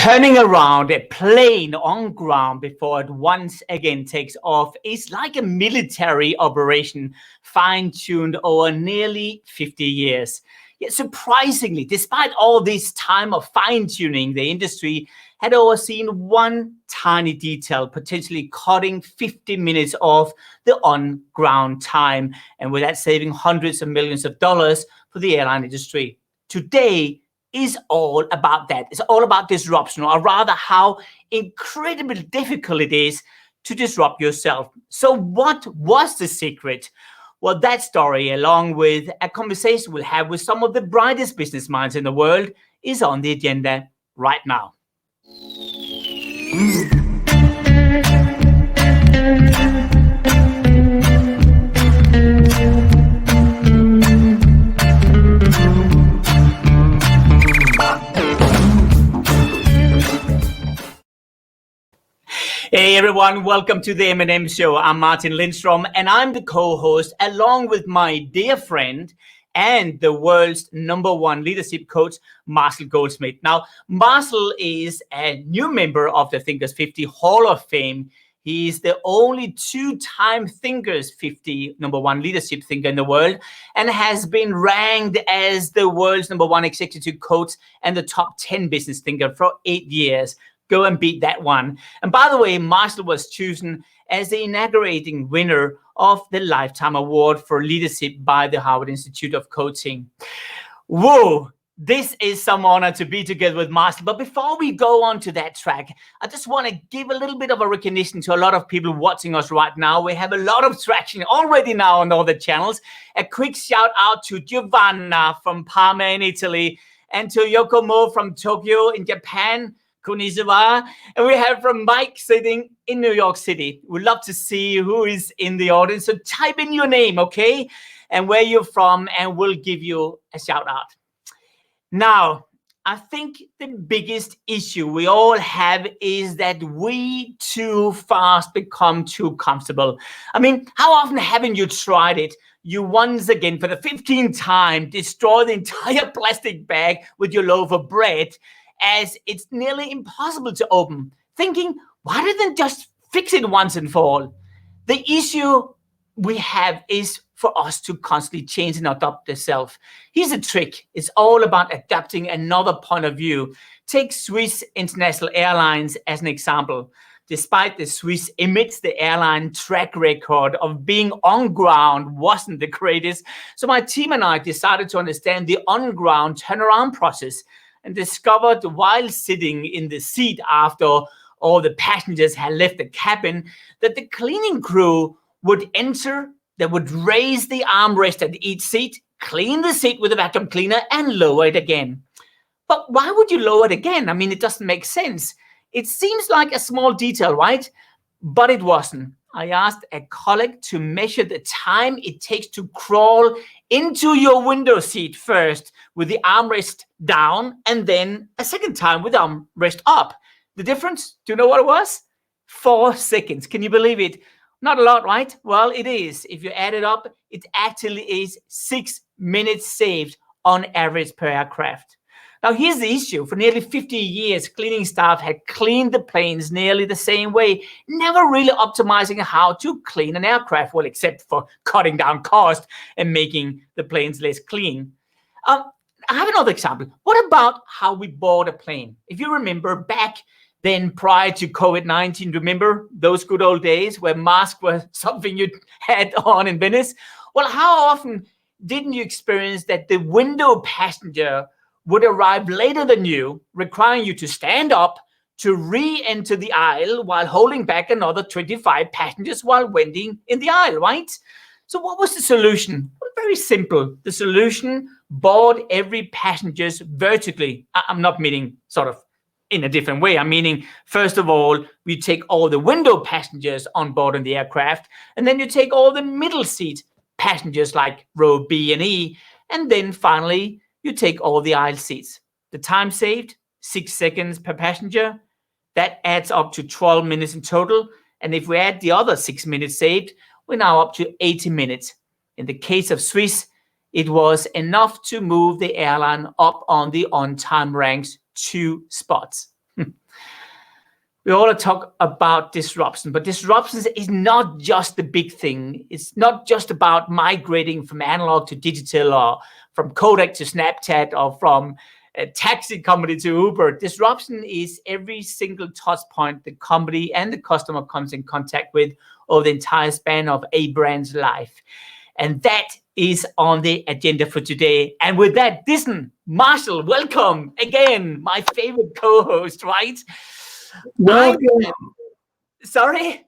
Turning around a plane on ground before it once again takes off is like a military operation fine-tuned over nearly 50 years. Yet surprisingly, despite all this time of fine-tuning, the industry had overseen one tiny detail, potentially cutting 50 minutes off the on-ground time, and with that saving hundreds of millions of dollars for the airline industry. Today is all about that. It's all about disruption, or rather how incredibly difficult it is to disrupt yourself. So what was the secret? Well, that story, along with a conversation we'll have with some of the brightest business minds in the world, is on the agenda right now. Hey everyone, welcome to the M&M Show. I'm Martin Lindstrom and I'm the co-host along with my dear friend and the world's #1 leadership coach, Marshall Goldsmith. Now, Marshall is a new member of the Thinkers 50 Hall of Fame. He's the only two-time Thinkers 50 #1 leadership thinker in the world and has been ranked as the world's #1 executive coach and the top 10 business thinker for 8 years. Go and beat that one. And by the way, Marshall was chosen as the inaugurating winner of the Lifetime Award for Leadership by the Harvard Institute of Coaching. Whoa, this is some honor to be together with Marshall. But before we go on to that track, I just want to give a little bit of a recognition to a lot of people watching us right now. We have a lot of traction already now on all the channels. A quick shout out to Giovanna from Parma in Italy and to Yokomo from Tokyo in Japan. Konnichiwa. And we have from Mike sitting in New York City. We'd love to see who is in the audience. So type in your name, okay? And where you're from, and we'll give you a shout out. Now, I think the biggest issue we all have is that we too fast become too comfortable. I mean, how often haven't you tried it? You once again, for the 15th time, destroy the entire plastic bag with your loaf of bread, as it's nearly impossible to open, thinking, why didn't just fix it once and for all? The issue we have is for us to constantly change and adopt ourselves. Here's a trick. It's all about adapting another point of view. Take Swiss International Airlines as an example. Despite the Swiss image, the airline track record of being on ground wasn't the greatest. So my team and I decided to understand the on-ground turnaround process and discovered while sitting in the seat after all the passengers had left the cabin that the cleaning crew would enter, they would raise the armrest at each seat, clean the seat with a vacuum cleaner and lower it again. But why would you lower it again? I mean, it doesn't make sense. It seems like a small detail, right? But it wasn't. I asked a colleague to measure the time it takes to crawl into your window seat first with the armrest down and then a second time with the armrest up. The difference, do you know what it was? 4 seconds. Can you believe it? Not a lot, right? Well, it is. If you add it up, it actually is 6 minutes saved on average per aircraft. Now, here's the issue. For nearly 50 years, cleaning staff had cleaned the planes nearly the same way, never really optimizing how to clean an aircraft, well, except for cutting down cost and making the planes less clean. I have another example. What about how we board a plane? If you remember back then prior to COVID-19, remember those good old days where masks were something you had on in Venice? Well, how often didn't you experience that the window passenger would arrive later than you, requiring you to stand up to re-enter the aisle while holding back another 25 passengers while waiting in the aisle, right? So what was the solution? Well, very simple. The solution, board every passenger vertically. I'm not meaning sort of in a different way. I'm meaning, first of all, you take all the window passengers on board in the aircraft, and then you take all the middle seat passengers like row B and E, and then finally, you take all the aisle seats. The time saved, 6 seconds per passenger. That adds up to 12 minutes in total. And if we add the other 6 minutes saved, we're now up to 80 minutes. In the case of Swiss, it was enough to move the airline up on the on-time ranks 2 spots. we all talk about disruption, but disruption is not just the big thing. It's not just about migrating from analog to digital, or from Kodak to Snapchat, or from a taxi company to Uber. Disruption is every single touch point the company and the customer comes in contact with over the entire span of a brand's life. And that is on the agenda for today. And with that, listen, Marshall, welcome again, my favorite co-host, right? Welcome. Sorry?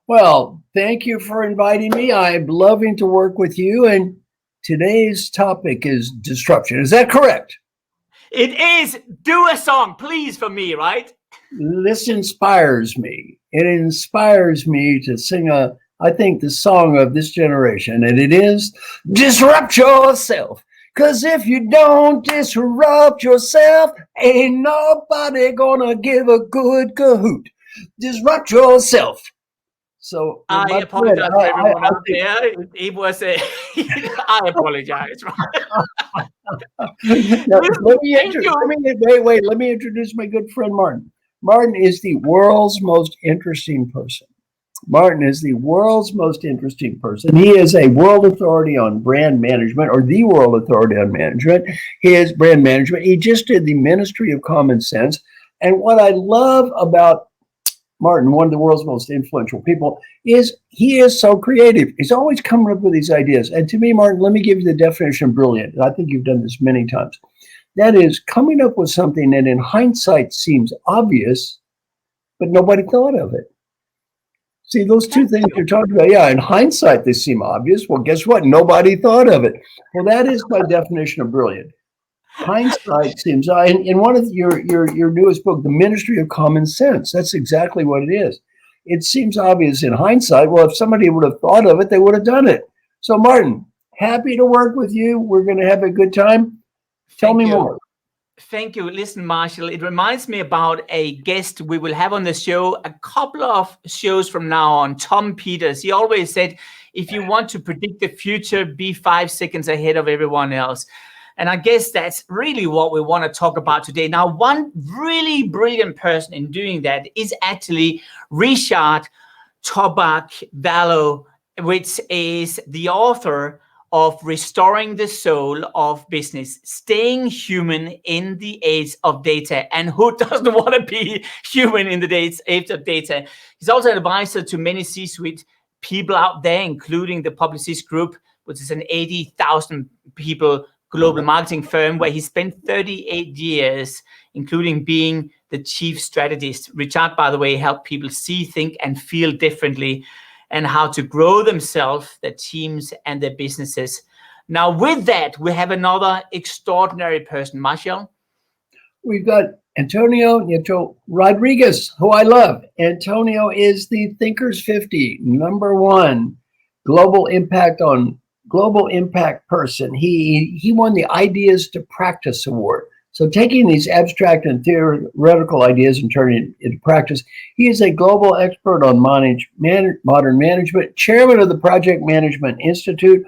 Well, thank you for inviting me. I'm loving to work with you. And today's topic is disruption. Is that correct? It is. Do a song, please, for me, right? This inspires me. It inspires me to sing I think, the song of this generation. And it is Disrupt Yourself. Because if you don't disrupt yourself, ain't nobody gonna give a good cahoot. Disrupt yourself. So I apologize to everyone out there. It was a. I apologize. Let me introduce my good friend Martin. Martin is the world's most interesting person. Martin is the world's most interesting person. He is a world authority on brand management, or the world authority on management. His brand management. He just did the Ministry of Common Sense. And what I love about Martin, one of the world's most influential people, is he is so creative. He's always coming up with these ideas. And to me, Martin, let me give you the definition of brilliant. I think you've done this many times. That is coming up with something that in hindsight seems obvious, but nobody thought of it. See, those two things you're talking about, yeah, in hindsight, they seem obvious. Well, guess what? Nobody thought of it. Well, that is my definition of brilliant. Hindsight seems, in one of your newest book, The Ministry of Common Sense, that's exactly what it is. It seems obvious in hindsight. Well, if somebody would have thought of it, they would have done it. So, Martin, happy to work with you. We're going to have a good time. Tell me more. Thank you. Listen, Marshall, it reminds me about a guest we will have on the show a couple of shows from now on, Tom Peters. He always said, if you want to predict the future, be 5 seconds ahead of everyone else. And I guess that's really what we want to talk about today. Now, one really brilliant person in doing that is actually Richard Tobak-Vallow, which is the author of Restoring the Soul of Business, Staying Human in the Age of Data. And who doesn't want to be human in the age of data? He's also an advisor to many C-suite people out there, including the Publicis Group, which is an 80,000 people global marketing firm where he spent 38 years, including being the chief strategist. Richard, by the way, helped people see, think, and feel differently, and how to grow themselves, their teams, and their businesses. Now, with that, we have another extraordinary person, Marshall. We've got Antonio Nieto-Rodriguez, who I love. Antonio is the Thinkers 50, #1 global impact person. He won the Ideas to Practice Award. So taking these abstract and theoretical ideas and turning it into practice, he is a global expert on modern management, chairman of the Project Management Institute,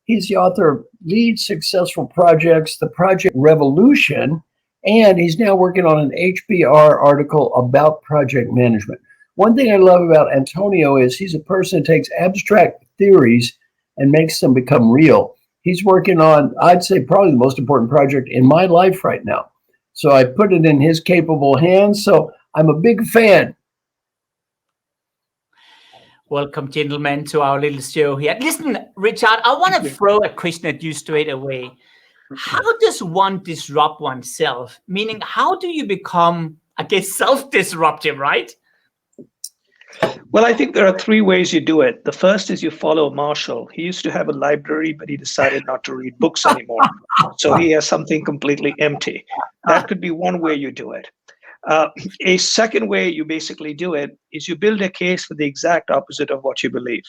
he's the author of Lead Successful Projects, The Project Revolution, and he's now working on an HBR article about project management. One thing I love about Antonio is he's a person who takes abstract theories and makes them become real. He's working on, I'd say, probably the most important project in my life right now. So I put it in his capable hands. So I'm a big fan. Welcome, gentlemen, to our little show here. Listen, Richard, I want to throw a question at you straight away. How does one disrupt oneself? Meaning, how do you become, I guess, self-disruptive, right? Well, I think there are 3 ways you do it. The first is you follow Marshall. He used to have a library, but he decided not to read books anymore. So he has something completely empty. That could be one way you do it. A second way you basically do it is you build a case for the exact opposite of what you believe.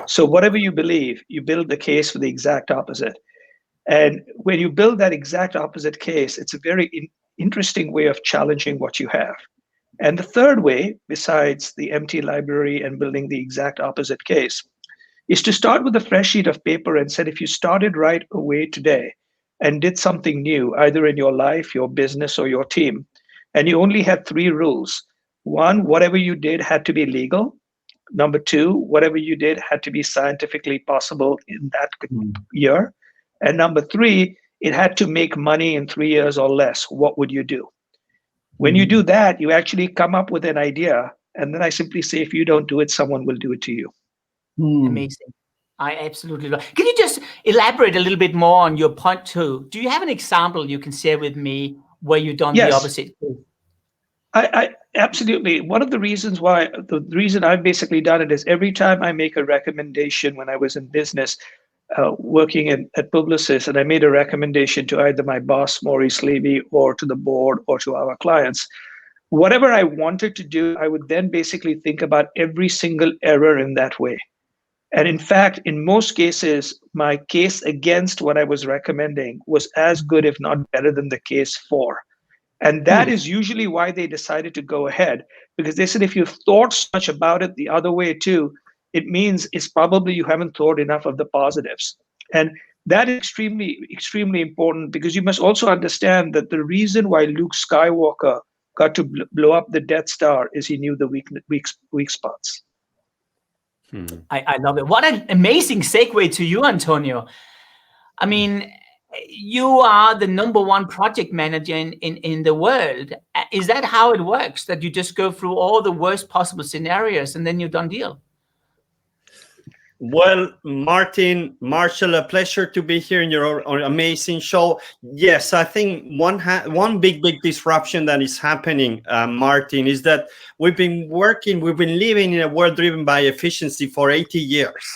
So whatever you believe, you build the case for the exact opposite. And when you build that exact opposite case, it's a very interesting way of challenging what you have. And the third way, besides the empty library and building the exact opposite case, is to start with a fresh sheet of paper and said, if you started right away today and did something new, either in your life, your business, or your team, and you only had three rules. One, whatever you did had to be legal. Number two, whatever you did had to be scientifically possible in that year. And number three, it had to make money in 3 years or less. What would you do? When you do that, you actually come up with an idea. And then I simply say, if you don't do it, someone will do it to you. Amazing. I absolutely love. Can you just elaborate a little bit more on your point two? Do you have an example you can share with me where you've done the opposite? I absolutely. One of the reasons why, the reason I've basically done it is every time I make a recommendation when I was in business, working at Publicis, and I made a recommendation to either my boss, Maurice Levy, or to the board or to our clients, whatever I wanted to do, I would then basically think about every single error in that way. And in fact, in most cases, my case against what I was recommending was as good, if not better, than the case for. And that is usually why they decided to go ahead, because they said, if you've thought so much about it the other way too, it means it's probably you haven't thought enough of the positives. And that is extremely, extremely important, because you must also understand that the reason why Luke Skywalker got to blow up the Death Star is he knew the weak spots. I love it. What an amazing segue to you, Antonio. I mean, you are the #1 project manager in the world. Is that how it works? That you just go through all the worst possible scenarios and then you're done deal? Well, Marshall, a pleasure to be here in your amazing show. Yes, I think one big disruption that is happening, Martin, is that we've been living in a world driven by efficiency for 80 years.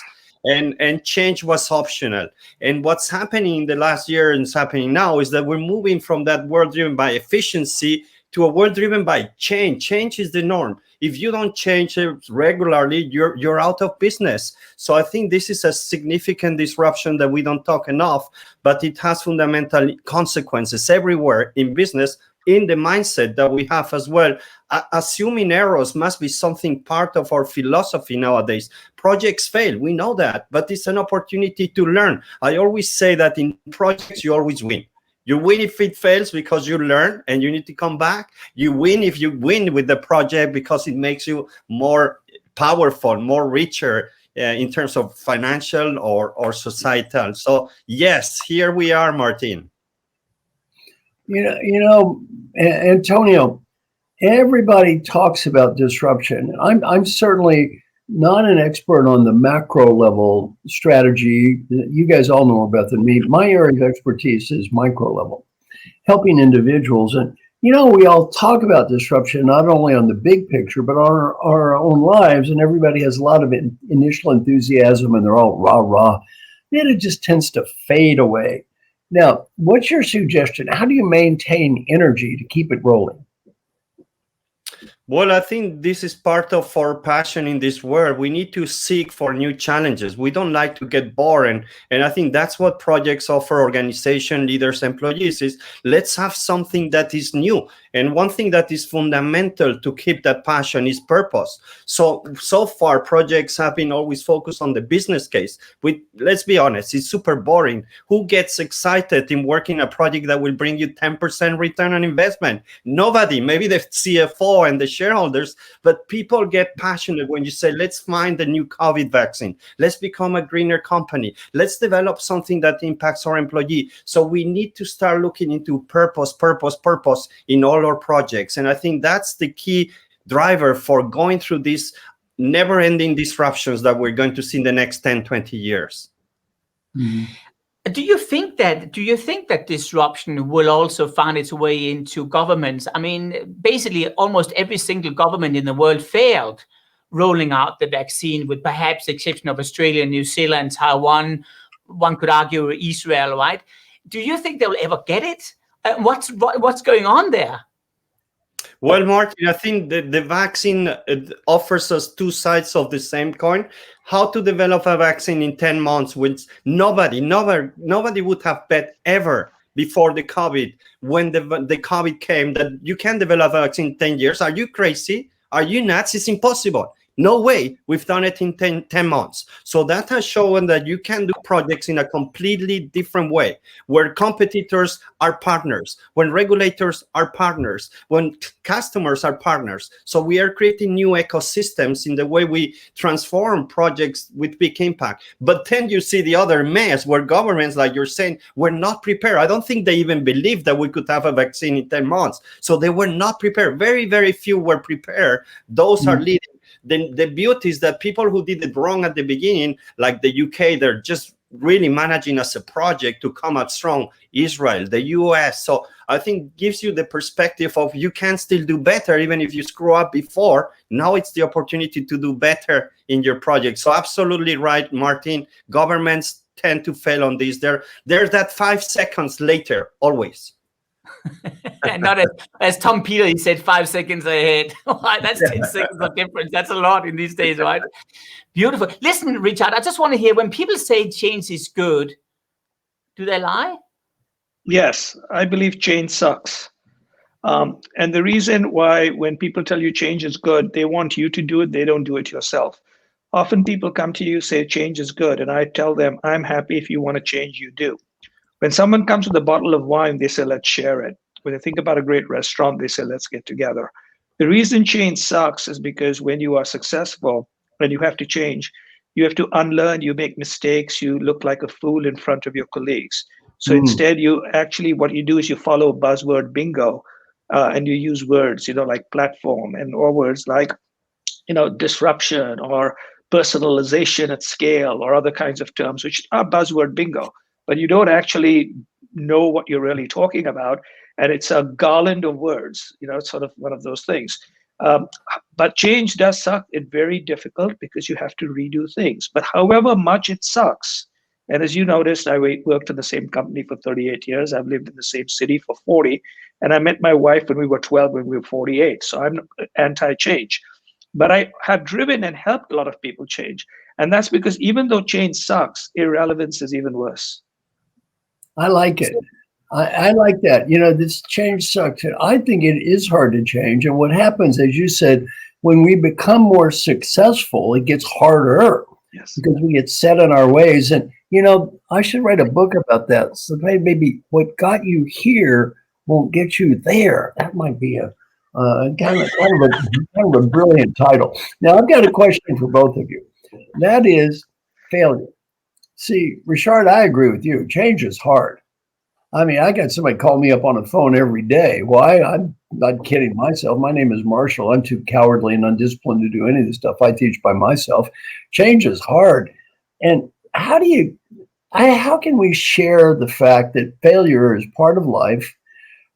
And change was optional. And what's happening in the last year and is happening now is that we're moving from that world driven by efficiency to a world driven by change. Change is the norm. If you don't change regularly, you're out of business. So I think this is a significant disruption that we don't talk enough, but it has fundamental consequences everywhere in business, in the mindset that we have as well. Assuming errors must be something part of our philosophy nowadays. Projects fail, we know that, but it's an opportunity to learn. I always say that in projects, you always win. You win if it fails because you learn and you need to come back. You win if you win with the project because it makes you more powerful, more richer in terms of financial or societal. So yes, here we are, Martin. You know, Antonio, everybody talks about disruption. I'm certainly not an expert on the macro level strategy. You guys all know about than me. My area of expertise is micro level, helping individuals. And, you know, we all talk about disruption, not only on the big picture, but on our own lives. And everybody has a lot of initial enthusiasm and they're all rah, rah. Then it just tends to fade away. Now, what's your suggestion? How do you maintain energy to keep it rolling? Well, I think this is part of our passion in this world. We need to seek for new challenges. We don't like to get bored. And I think that's what projects offer organization, leaders, employees is let's have something that is new. And one thing that is fundamental to keep that passion is purpose. So far, projects have been always focused on the business case. Let's be honest, it's super boring. Who gets excited in working a project that will bring you 10% return on investment? Nobody, maybe the CFO and the shareholders, but people get passionate when you say, let's find the new COVID vaccine. Let's become a greener company. Let's develop something that impacts our employee. So we need to start looking into purpose in all our projects. And I think that's the key driver for going through these never-ending disruptions that we're going to see in the next 10, 20 years. Mm-hmm. Do you think that disruption will also find its way into governments? I mean, basically, almost every single government in the world failed rolling out the vaccine, with perhaps the exception of Australia, New Zealand, Taiwan. One could argue Israel, right? Do you think they'll ever get it? What's going on there? Well, Martin, I think the vaccine offers us two sides of the same coin. How to develop a vaccine in 10 months, which nobody would have bet ever before the COVID. When the COVID came, that you can develop a vaccine in 10 years. Are you crazy? Are you nuts? It's impossible. No way. We've done it in 10 months. So that has shown that you can do projects in a completely different way, where competitors are partners, when regulators are partners, when customers are partners. So we are creating new ecosystems in the way we transform projects with big impact. But then you see the other mess where governments, like you're saying, were not prepared. I don't think they even believed that we could have a vaccine in 10 months. So they were not prepared. Very, very few were prepared. Those are leading. Then the beauty is that people who did it wrong at the beginning, like the UK, they're just really managing as a project to come out strong. Israel, the US. So I think gives you the perspective of you can still do better even if you screw up before. Now it's the opportunity to do better in your project. So absolutely right, Martin. Governments tend to fail on this. There's that 5 seconds later always. Not as Tom Peter, he said 5 seconds ahead. That's 10 seconds of difference. That's a lot in these days, right? Beautiful. Listen, Richard, I just want to hear, when people say change is good, do they lie? Yes, I believe change sucks. And the reason why when people tell you change is good, they want you to do it, they don't do it yourself. Often people come to you, say change is good, and I tell them, I'm happy if you want to change, you do. When someone comes with a bottle of wine, they say, let's share it. When they think about a great restaurant, they say, let's get together. The reason change sucks is because when you are successful, when you have to change, you have to unlearn, you make mistakes, you look like a fool in front of your colleagues. So instead, what you do is you follow buzzword bingo, and you use words, like platform, or words like, disruption or personalization at scale, or other kinds of terms, which are buzzword bingo. But you don't actually know what you're really talking about. And it's a garland of words, it's sort of one of those things. But change does suck. It's very difficult because you have to redo things. But however much it sucks, and as you noticed, I worked in the same company for 38 years. I've lived in the same city for 40. And I met my wife when we were 12, when we were 48. So I'm anti-change. But I have driven and helped a lot of people change. And that's because even though change sucks, irrelevance is even worse. I like it. I like that. This change sucks. I think it is hard to change. And what happens, as you said, when we become more successful, it gets harder. Yes. Because we get set in our ways. And, I should write a book about that. So maybe what got you here won't get you there. That might be a kind of a brilliant title. Now, I've got a question for both of you. That is failure. See, Richard, I agree with you. Change is hard. I mean, I got somebody call me up on the phone every day. Well, I'm not kidding myself. My name is Marshall. I'm too cowardly and undisciplined to do any of this stuff. I teach by myself. Change is hard. And how can we share the fact that failure is part of life?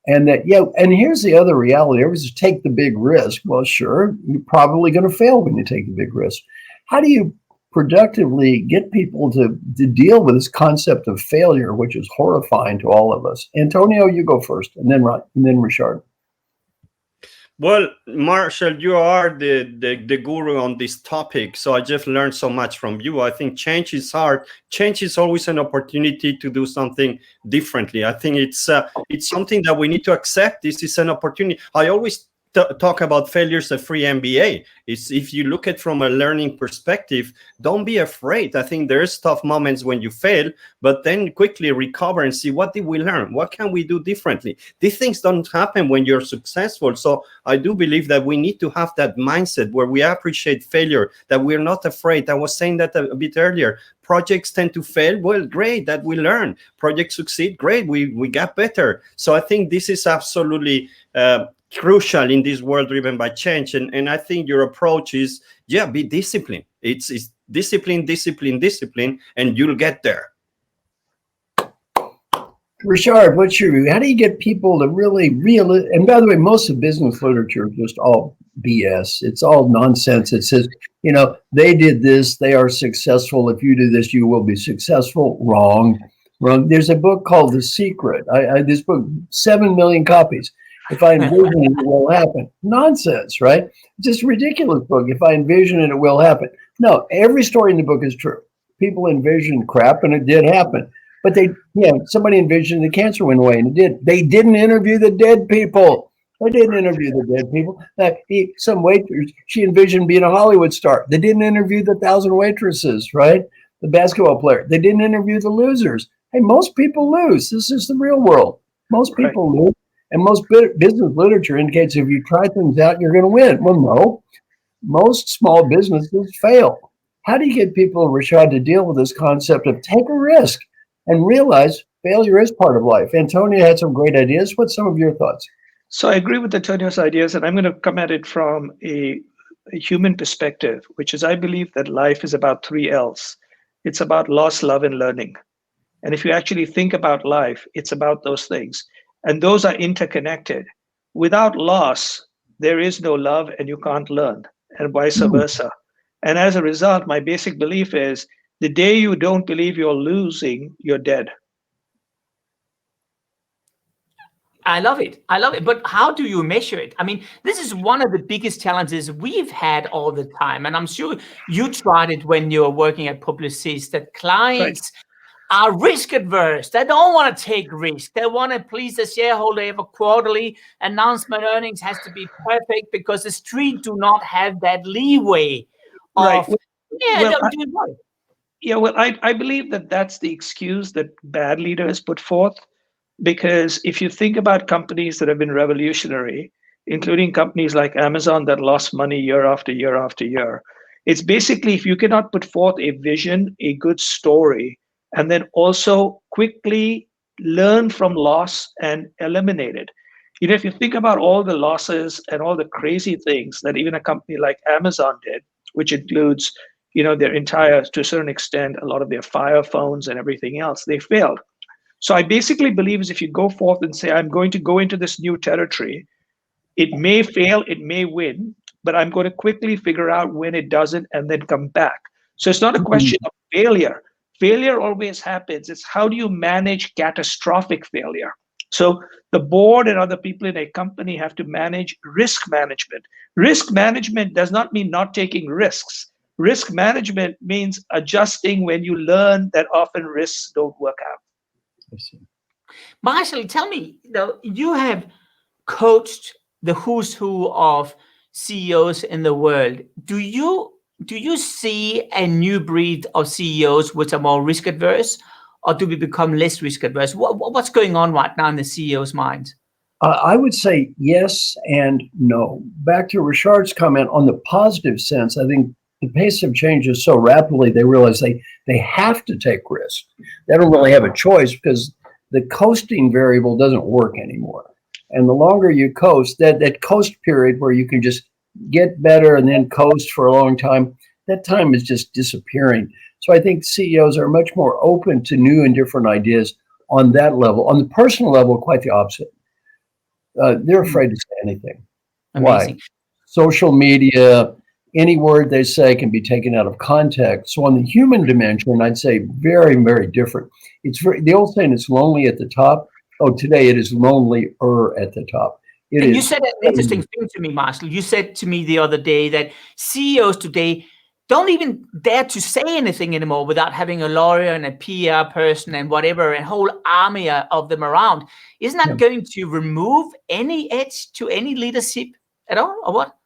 And that, and here's the other reality. Everybody's take the big risk. Well, sure, you're probably going to fail when you take the big risk. How do you productively get people to deal with this concept of failure, which is horrifying to all of us? Antonio, you go first, and then Richard. Well, Marshall, you are the guru on this topic, so I just learned so much from you. I think change is hard. Change is always an opportunity to do something differently. I think it's something that we need to accept. This is an opportunity. I always talk about failure as a free MBA. It's, if you look at from a learning perspective, don't be afraid. I think there's tough moments when you fail, but then quickly recover and see, what did we learn? What can we do differently? These things don't happen when you're successful. So I do believe that we need to have that mindset where we appreciate failure, that we're not afraid. I was saying that a bit earlier. Projects tend to fail. Well, great, that we learn. Projects succeed. Great, we got better. So I think this is absolutely crucial in this world driven by change. And I think your approach is, be disciplined. It's discipline, and you'll get there. Richard, how do you get people to really and by the way, most of business literature is just all BS. It's all nonsense. It says, they did this, they are successful. If you do this, you will be successful. Wrong. There's a book called The Secret. This book, 7 million copies. If I envision it, it will happen. Nonsense, right? Just a ridiculous book. If I envision it, it will happen. No, every story in the book is true. People envisioned crap, and it did happen. But somebody envisioned the cancer went away, and it did. They didn't interview the dead people. They didn't interview the dead people. Some waitress, she envisioned being a Hollywood star. They didn't interview the 1,000 waitresses, right? The basketball player. They didn't interview the losers. Hey, most people lose. This is the real world. Most people lose. And most business literature indicates if you try things out, you're going to win. Well, no. Most small businesses fail. How do you get people, Rashad, to deal with this concept of take a risk and realize failure is part of life? Antonio had some great ideas. What's some of your thoughts? So I agree with Antonio's ideas, and I'm going to come at it from a human perspective, which is I believe that life is about 3 L's. It's about loss, love, and learning. And if you actually think about life, it's about those things. And those are interconnected. Without loss, there is no love and you can't learn, and vice versa. And as a result, my basic belief is the day you don't believe you're losing, you're dead. I love it. I love it. But how do you measure it? I mean, this is one of the biggest challenges we've had all the time. And I'm sure you tried it when you were working at Publicis, that clients are risk adverse. They don't want to take risk. They want to please the shareholder. Every quarterly announcement earnings has to be perfect because the street do not have that leeway of, I believe that that's the excuse that bad leaders put forth. Because if you think about companies that have been revolutionary, including companies like Amazon that lost money year after year after year, it's basically if you cannot put forth a vision, a good story, and then also quickly learn from loss and eliminate it. You know, if you think about all the losses and all the crazy things that even a company like Amazon did, which includes, you know, their entire, to a certain extent, a lot of their Fire phones and everything else, they failed. So I basically believe is if you go forth and say, I'm going to go into this new territory, it may fail, it may win, but I'm going to quickly figure out when it doesn't and then come back. So it's not a question of failure. Failure always happens. It's how do you manage catastrophic failure? So the board and other people in a company have to manage risk management. Risk management does not mean not taking risks. Risk management means adjusting when you learn that often risks don't work out. Marshall, tell me, you have coached the who's who of CEOs in the world. Do you see a new breed of CEOs which are more risk adverse, or do we become less risk adverse? What's going on right now in the CEO's mind? I would say yes and no. Back to Richard's comment on the positive sense, I think the pace of change is so rapidly, they realize they have to take risks. They don't really have a choice because the coasting variable doesn't work anymore. And the longer you coast, that coast period where you can just get better and then coast for a long time, that time is just disappearing. So I think CEOs are much more open to new and different ideas on that level. On the personal level, quite the opposite. They're afraid to say anything. Amazing. Why? Social media, any word they say can be taken out of context. So on the human dimension, I'd say very, very different. The old saying is lonely at the top. Oh, today it is lonelier at the top. You said an interesting thing to me, Marshall. You said to me the other day that CEOs today don't even dare to say anything anymore without having a lawyer and a PR person and whatever, a whole army of them around. Isn't that going to remove any edge to any leadership at all, or what?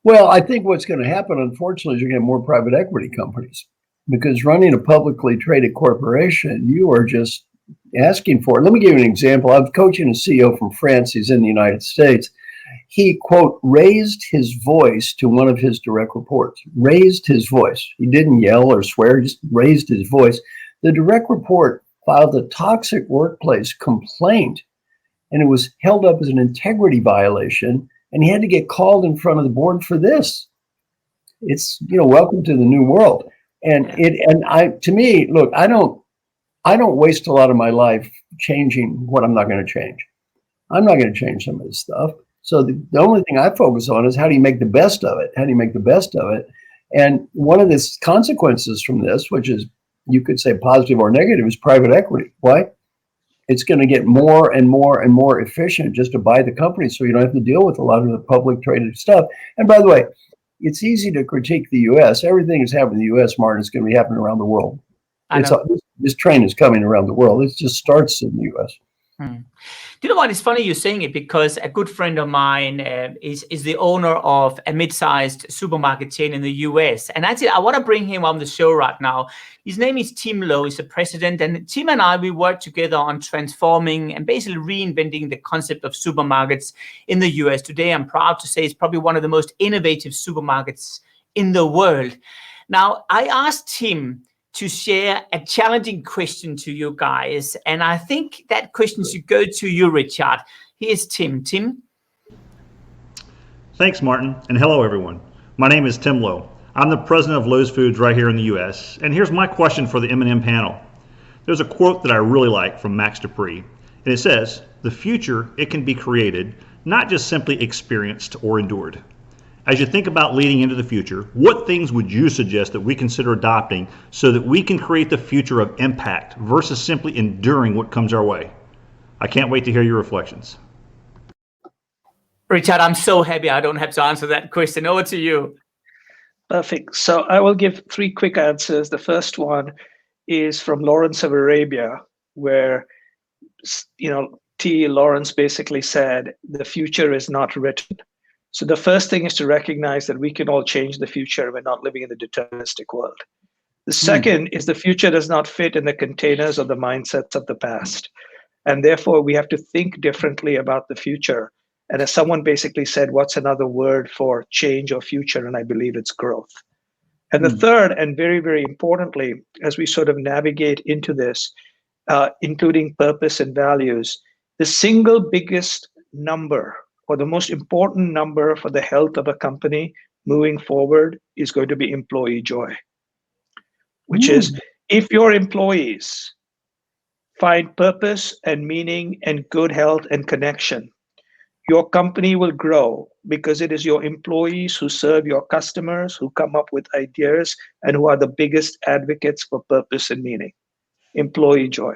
Well, I think what's going to happen, unfortunately, is you're going to have more private equity companies, because running a publicly traded corporation, you are just asking for it. Let me give you an example. I was coaching a CEO from France. He's in the United States. He, quote, raised his voice to one of his direct reports, raised his voice. He didn't yell or swear, just raised his voice. The direct report filed a toxic workplace complaint, and it was held up as an integrity violation. And he had to get called in front of the board for this. It's, welcome to the new world. To me, look, I don't waste a lot of my life changing what I'm not going to change. I'm not going to change some of this stuff. So the only thing I focus on is how do you make the best of it? How do you make the best of it? And one of the consequences from this, which is, you could say positive or negative, is private equity. Why? It's going to get more and more and more efficient just to buy the company, so you don't have to deal with a lot of the public traded stuff. And by the way, it's easy to critique the U.S. Everything that's happening in the U.S., Martin, is going to be happening around the world. This train is coming around the world. It just starts in the U.S. Do you know what? It's funny you're saying it, because a good friend of mine is the owner of a mid-sized supermarket chain in the US. And actually, I want to bring him on the show right now. His name is Tim Lowe. He's the president. And Tim and I, we work together on transforming and basically reinventing the concept of supermarkets in the US. Today, I'm proud to say it's probably one of the most innovative supermarkets in the world. Now, I asked Tim to share a challenging question to you guys. And I think that question should go to you, Richard. Here's Tim. Tim? Thanks, Martin, and hello, everyone. My name is Tim Lowe. I'm the president of Lowe's Foods right here in the U.S., and here's my question for the M&M panel. There's a quote that I really like from Max Dupree, and it says, "The future, it can be created, not just simply experienced or endured." As you think about leading into the future, what things would you suggest that we consider adopting so that we can create the future of impact versus simply enduring what comes our way? I can't wait to hear your reflections. Richard, I'm so happy I don't have to answer that question. Over to you. Perfect. So I will give 3 quick answers. The first one is from Lawrence of Arabia, where, Lawrence basically said, the future is not written. So the first thing is to recognize that we can all change the future. We're not living in the deterministic world. The second is the future does not fit in the containers or the mindsets of the past. And therefore, we have to think differently about the future. And as someone basically said, what's another word for change or future? And I believe it's growth. And the third, and very, very importantly, as we sort of navigate into this, including purpose and values, the single biggest number, or the most important number for the health of a company moving forward, is going to be employee joy, which is, if your employees find purpose and meaning and good health and connection, your company will grow, because it is your employees who serve your customers, who come up with ideas, and who are the biggest advocates for purpose and meaning. Employee joy.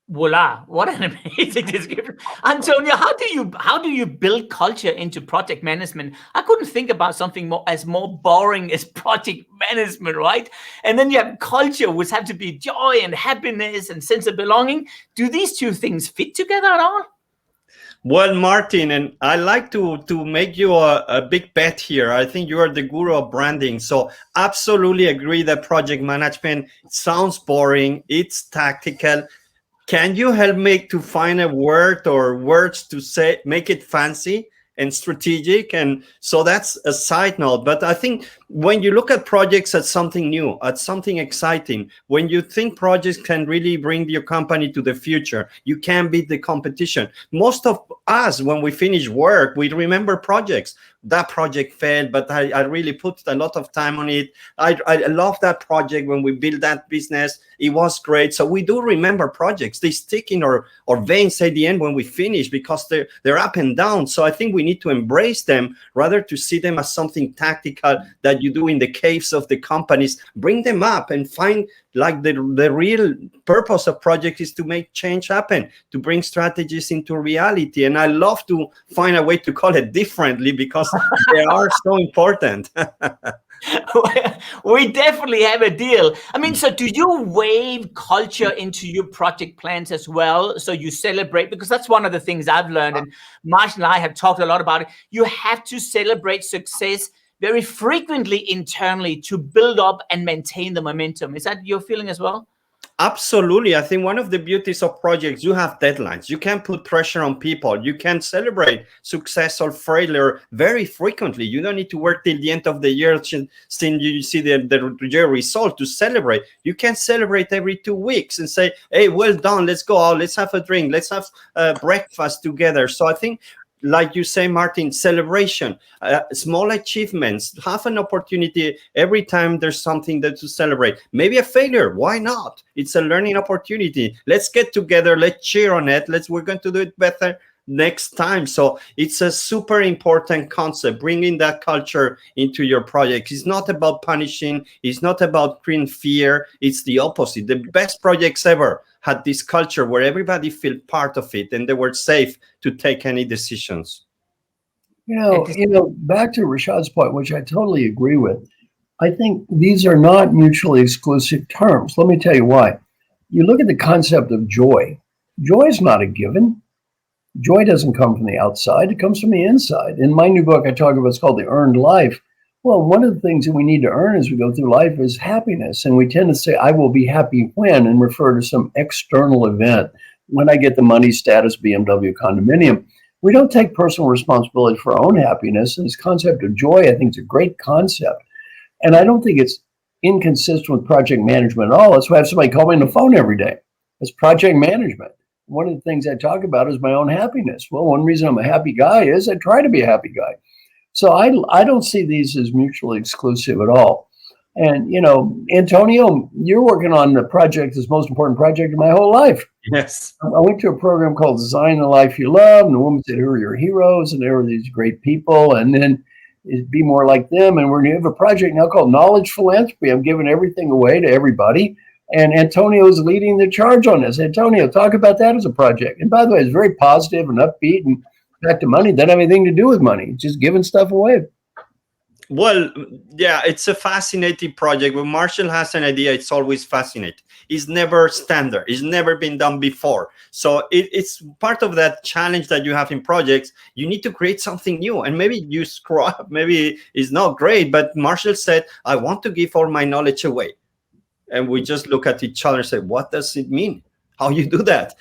Voila, what an amazing description. Antonio, how do you build culture into project management? I couldn't think about something more boring as project management, right? And then you have culture, which have to be joy and happiness and sense of belonging. Do these two things fit together at all? Well, Martin, and I like to make you a big bet here. I think you are the guru of branding. So absolutely agree that project management sounds boring. It's tactical. Can you help me to find a word or words to say, make it fancy and strategic? And so that's a side note. But I think when you look at projects as something new, at something exciting, when you think projects can really bring your company to the future, you can beat the competition. Most of us, when we finish work, we remember projects. That project failed, but I really put a lot of time on it. I love that project when we built that business. It was great. So we do remember projects. They stick in our veins at the end when we finish, because they're up and down. So I think we need to embrace them rather to see them as something tactical that you do in the caves of the companies. Bring them up and find like the real purpose of project is to make change happen, to bring strategies into reality. And I love to find a way to call it differently, because they are so important. We definitely have a deal. I mean, so do you wave culture into your project plans as well? So you celebrate, because that's one of the things I've learned, and Martin and I have talked a lot about it. You have to celebrate success very frequently internally to build up and maintain the momentum. Is that your feeling as well? Absolutely. I think one of the beauties of projects, you have deadlines. You can put pressure on people. You can celebrate success or failure very frequently. You don't need to work till the end of the year since you see the year result to celebrate. You can celebrate every 2 weeks and say, hey, well done. Let's go out. Let's have a drink. Let's have breakfast together. So I think, like you say, Martin, celebration, small achievements, have an opportunity every time there's something to celebrate. Maybe a failure, why not? It's a learning opportunity. Let's get together, let's cheer on it. We're going to do it better next time. So it's a super important concept, bringing that culture into your project. It's not about punishing, it's not about creating fear, it's the opposite. The best projects ever had this culture where everybody felt part of it and they were safe to take any decisions. Back to Rashad's point, which I totally agree with. I think these are not mutually exclusive terms. Let me tell you why. you look at the concept of joy. Joy is not a given. Joy doesn't come from the outside. It comes from the inside. In my new book, I talk about, it's called The Earned Life. Well, one of the things that we need to earn as we go through life is happiness. And we tend to say, I will be happy when, and refer to some external event. When I get the money, status, BMW, condominium. We don't take personal responsibility for our own happiness. And this concept of joy, I think, is a great concept. And I don't think it's inconsistent with project management at all. That's why I have somebody call me on the phone every day. It's project management. One of the things I talk about is my own happiness. Well, one reason I'm a happy guy is I try to be a happy guy. So I don't see these as mutually exclusive at all. And, Antonio, you're working on the project, this most important project of my whole life. Yes. I went to a program called Design the Life You Love, and the woman said, who are your heroes? And there were these great people. And then be more like them. And we're going to have a project now called Knowledge Philanthropy. I'm giving everything away to everybody. And Antonio is leading the charge on this. Antonio, talk about that as a project. And by the way, it's very positive and upbeat, and back to money. Doesn't have anything to do with money. Just giving stuff away. Well, yeah, it's a fascinating project. When Marshall has an idea, it's always fascinating. It's never standard. It's never been done before. So it's part of that challenge that you have in projects. You need to create something new. And maybe you screw up. Maybe it's not great. But Marshall said, I want to give all my knowledge away. And we just look at each other and say, what does it mean? How you do that?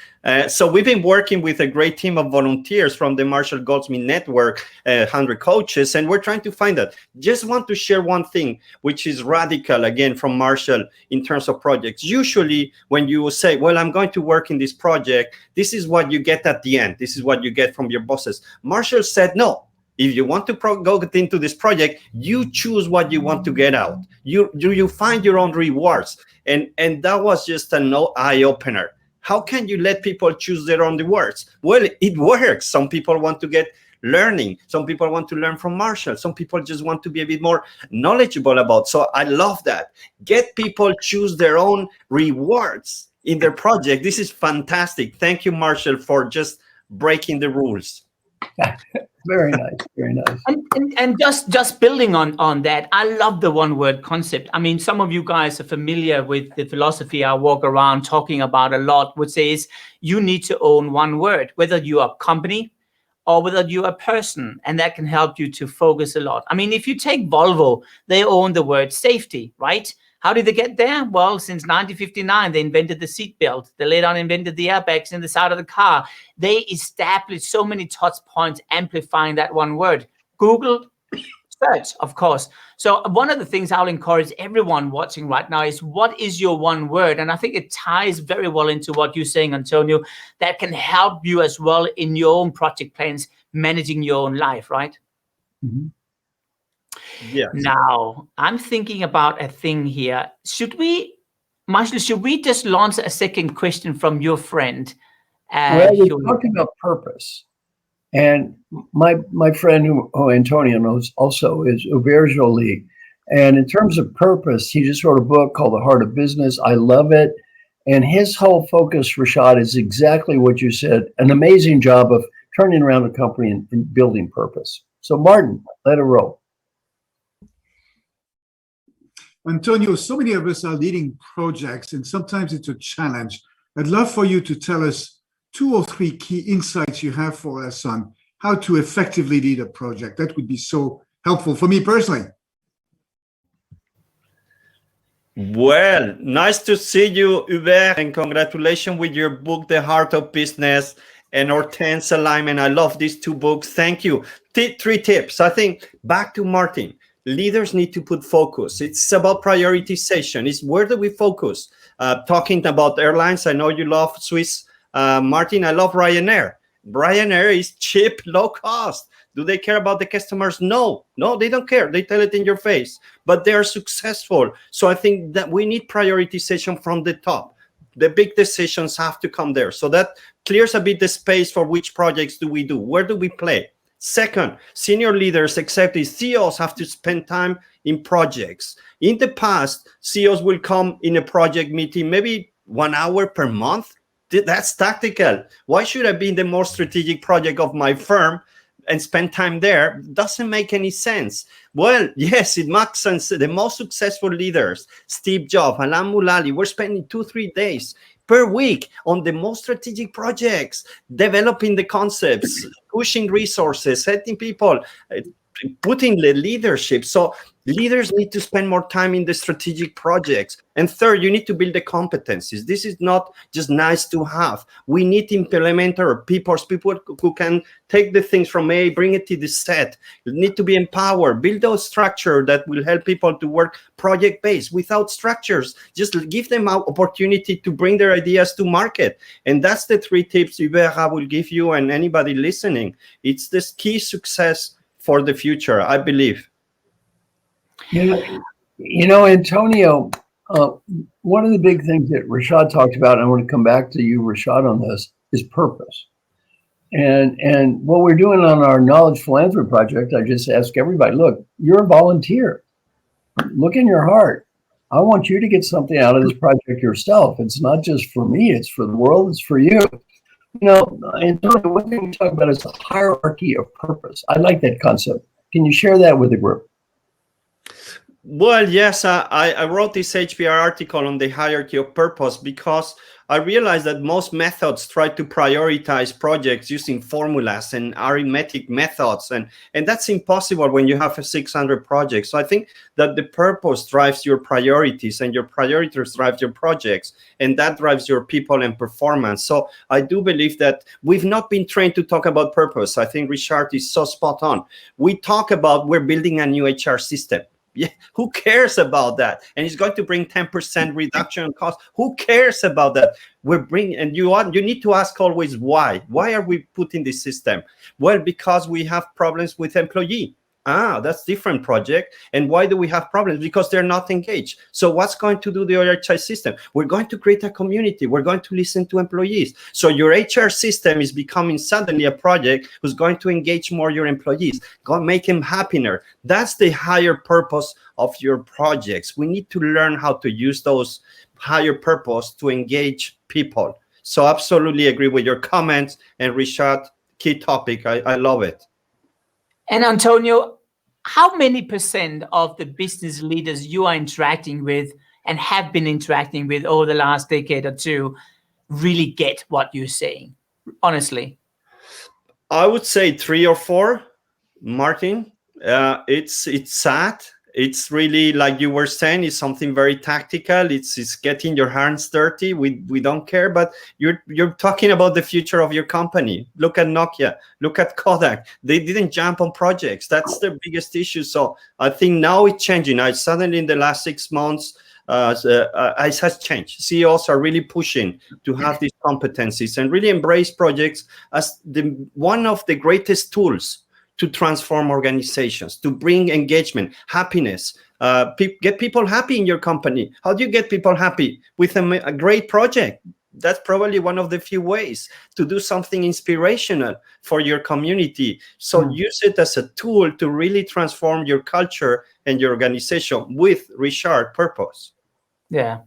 So we've been working with a great team of volunteers from the Marshall Goldsmith Network, 100 coaches, and we're trying to find that. Just want to share one thing, which is radical, again, from Marshall in terms of projects. Usually when you say, well, I'm going to work in this project, this is what you get at the end. This is what you get from your bosses. Marshall said, no. If you want to go into this project, you choose what you want to get out. You find your own rewards. And that was just an eye-opener. How can you let people choose their own rewards? Well, it works. Some people want to get learning. Some people want to learn from Marshall. Some people just want to be a bit more knowledgeable about. So I love that. Get people choose their own rewards in their project. This is fantastic. Thank you, Marshall, for just breaking the rules. Very nice, very nice. And just building on that, I love the one word concept. I mean, some of you guys are familiar with the philosophy I walk around talking about a lot, which says you need to own one word, whether you are a company or whether you're a person, and that can help you to focus a lot. I mean, if you take Volvo, they own the word safety, right? How did they get there? Well, since 1959, they invented the seatbelt. They later on invented the airbags in the side of the car. They established so many touch points, amplifying that one word. Google, search, of course. So one of the things I'll encourage everyone watching right now is, what is your one word? And I think it ties very well into what you're saying, Antonio, that can help you as well in your own project plans, managing your own life, right? Mm-hmm. Yes. Now, I'm thinking about a thing here. Marshall, should we just launch a second question from your friend? Well, we're talking about purpose. And my friend, who Antonio knows also, is Hubert Joly. And in terms of purpose, he just wrote a book called The Heart of Business. I love it. And his whole focus, Rashad, is exactly what you said. An amazing job of turning around a company and building purpose. So Martin, let it roll. Antonio, so many of us are leading projects, and sometimes it's a challenge. I'd love for you to tell us 2 or 3 key insights you have for us on how to effectively lead a project. That would be so helpful for me personally. Well, nice to see you, Hubert, and congratulations with your book, The Heart of Business, and Hortense Alignment. I love these 2 books. Thank you. 3 tips. I think back to Martin. Leaders need to put focus. It's about prioritization. It's where do we focus? Talking about airlines, I know you love Swiss. Martin, I love Ryanair. Ryanair is cheap, low cost. Do they care about the customers? No, they don't care. They tell it in your face, but they are successful. So I think that we need prioritization from the top. The big decisions have to come there. So that clears a bit the space for which projects do we do? Where do we play? Second, senior leaders, executives, CEOs have to spend time in projects. In the past, CEOs will come in a project meeting, maybe 1 hour per month. That's tactical. Why should I be in the more strategic project of my firm and spend time there? Doesn't make any sense. Well, yes, it makes sense. The most successful leaders, Steve Jobs, Alan Mulally, were spending 2-3 days per week on the most strategic projects, developing the concepts, pushing resources, setting people, putting the leadership. So leaders need to spend more time in the strategic projects. And third, you need to build the competencies. This is not just nice to have. We need implementer people who can take the things from A, bring it to the set. You need to be empowered, build those structure that will help people to work project-based. Without structures, just give them an opportunity to bring their ideas to market. And that's the 3 tips Hubert will give you and anybody listening. It's this key success for the future, I believe. You know, Antonio, one of the big things that Rashad talked about, and I want to come back to you, Rashad, on this, is purpose. And what we're doing on our Knowledge Philanthropy Project, I just ask everybody, look, you're a volunteer. Look in your heart. I want you to get something out of this project yourself. It's not just for me, it's for the world, it's for you. You know, Antonio, one thing we talk about is the hierarchy of purpose. I like that concept. Can you share that with the group? Well, yes, I wrote this HBR article on the hierarchy of purpose because I realized that most methods try to prioritize projects using formulas and arithmetic methods, and that's impossible when you have 600 projects. So I think that the purpose drives your priorities, and your priorities drive your projects, and that drives your people and performance. So I do believe that we've not been trained to talk about purpose. I think Richard is so spot on. We talk about we're building a new HR system. Yeah, who cares about that? And it's going to bring 10% reduction in cost. Who cares about that? We're bringing, and you need to ask always why. Why are we putting this system? Well, because we have problems with employee. That's different project. And why do we have problems? Because they're not engaged. So what's going to do the HR system? We're going to create a community. We're going to listen to employees. So your HR system is becoming suddenly a project who's going to engage more your employees, go make them happier. That's the higher purpose of your projects. We need to learn how to use those higher purpose to engage people. So absolutely agree with your comments. And Richard, key topic. I love it. And Antonio, how many % of the business leaders you are interacting with and have been interacting with over the last decade or two really get what you're saying, honestly? I would say 3 or 4, Martin. It's sad. It's really, like you were saying, it's something very tactical. It's getting your hands dirty. We don't care, but you're talking about the future of your company. Look at Nokia. Look at Kodak. They didn't jump on projects. That's the biggest issue. So I think now it's changing. Suddenly in the last 6 months, it has changed. CEOs are really pushing to have these competencies and really embrace projects as one of the greatest tools to transform organizations, to bring engagement, happiness, get people happy in your company. How do you get people happy? With a great project. That's probably one of the few ways to do something inspirational for your community. So use it as a tool to really transform your culture and your organization with Richard purpose. Yeah.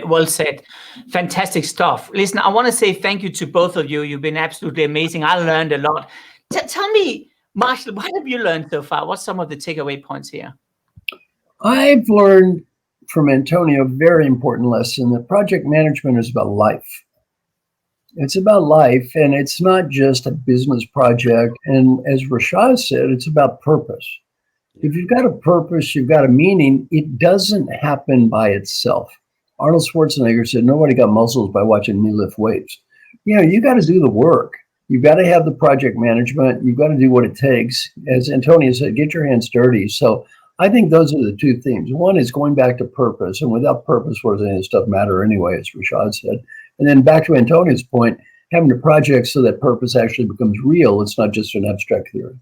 Well said. Fantastic stuff. Listen, I want to say thank you to both of you. You've been absolutely amazing. I learned a lot. Tell me, Marshall, what have you learned so far? What's some of the takeaway points here? I've learned from Antonio a very important lesson that project management is about life. It's about life, and it's not just a business project. And as Rashad said, it's about purpose. If you've got a purpose, you've got a meaning, it doesn't happen by itself. Arnold Schwarzenegger said, nobody got muscles by watching me lift weights. You know, you got to do the work. You've got to have the project management. You've got to do what it takes. As Antonio said, get your hands dirty. So I think those are the 2 themes. One is going back to purpose. And without purpose, what does any of this stuff matter anyway, as Rashad said. And then back to Antonio's point, having a project so that purpose actually becomes real. It's not just an abstract theory.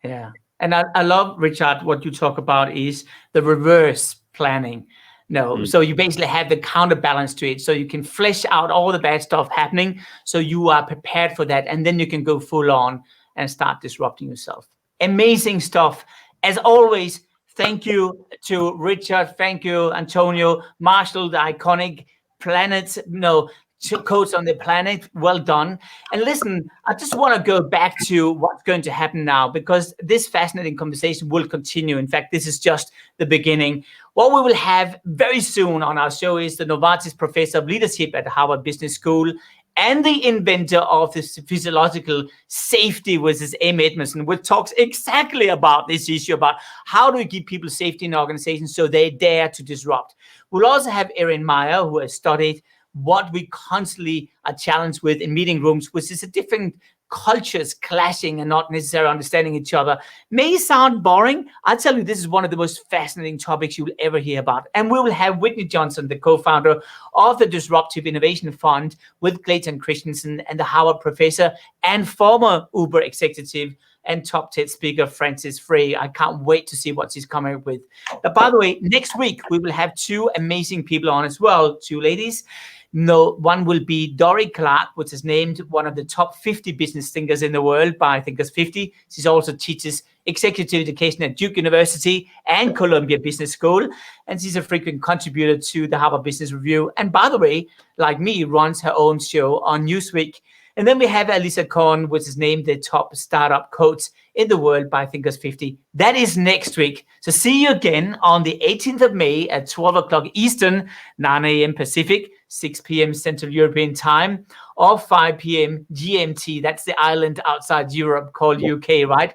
Yeah. And I love, Richard, what you talk about is the reverse planning. No, so you basically have the counterbalance to it. So you can flesh out all the bad stuff happening. So you are prepared for that. And then you can go full on and start disrupting yourself. Amazing stuff. As always, thank you to Richard. Thank you, Antonio. Marshall, the iconic planet, coach on the planet. Well done. And listen, I just want to go back to what's going to happen now, because this fascinating conversation will continue. In fact, this is just the beginning. What we will have very soon on our show is the Novartis Professor of Leadership at Harvard Business School and the inventor of this physiological safety, which is M. Edmondson, which talks exactly about this issue, about how do we give people safety in organizations so they dare to disrupt. We'll also have Erin Meyer, who has studied what we constantly are challenged with in meeting rooms, which is a different cultures clashing and not necessarily understanding each other. May sound boring. I tell you, this is one of the most fascinating topics you will ever hear about. And we will have Whitney Johnson, the co-founder of the Disruptive Innovation Fund, with Clayton Christensen, and the Howard professor and former Uber executive and top TED speaker Francis Frey. I can't wait to see what she's coming up with. But by the way, next week we will have two amazing people on as well, two ladies. No, one will be Dory Clark, which is named one of the top 50 business thinkers in the world by Thinkers 50. She also teaches executive education at Duke University and Columbia Business School. And she's a frequent contributor to the Harvard Business Review. And by the way, like me, runs her own show on Newsweek. And then we have Alisa Korn, which is named the top startup coach in the world by Thinkers 50. That is next week. So see you again on the 18th of May at 12 o'clock Eastern, 9 a.m. Pacific, 6 p.m. Central European Time, or 5 p.m. GMT. That's the island outside Europe called UK, right?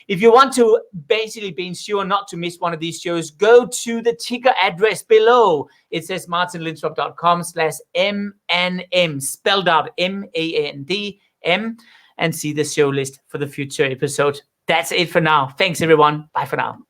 If you want to basically be sure not to miss one of these shows, go to the ticker address below. It says martinlindstrom.com/MNM, spelled out MANDM, and see the show list for the future episode. That's it for now. Thanks, everyone. Bye for now.